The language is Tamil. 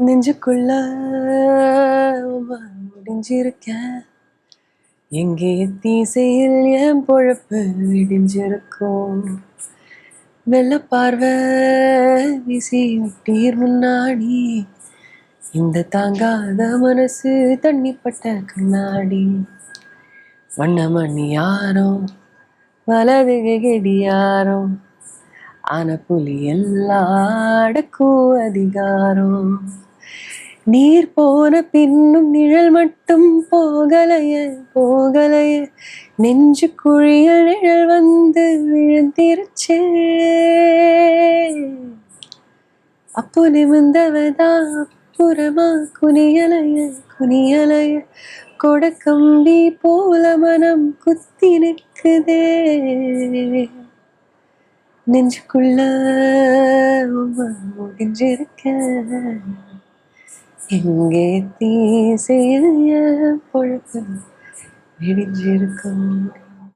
நெஞ்சுக்குள்ள முடிஞ்சிருக்கேன். எங்கே தீசையில் என் பொழப்பு விடிஞ்சிருக்கும். வெள்ள பார்வை வீசி விட்டீர் முன்னாடி, இந்த தாங்காத மனசு தண்ணிப்பட்ட கண்ணாடி. வண்ணமணி யாரும் வலது கெடியாரும், ஆன புலி எல்லாடக்கும் அதிகாரம். நீர் போன பின்னும் நிழல் மட்டும் போகலையே போகலைய, நெஞ்சு குழியில் நிழல் வந்து விழுந்திருச்சே. அப்போ நிமிந்தவதா அப்புறமா குனியலைய குனியலைய, கொடக்கம்பி போல மனம் குத்தி நிற்குதே. நெஞ்சுக்குள்ள முடிஞ்சிருக்க, எங்கே தீசையில் பொழுது விடிஞ்சிருக்கும்.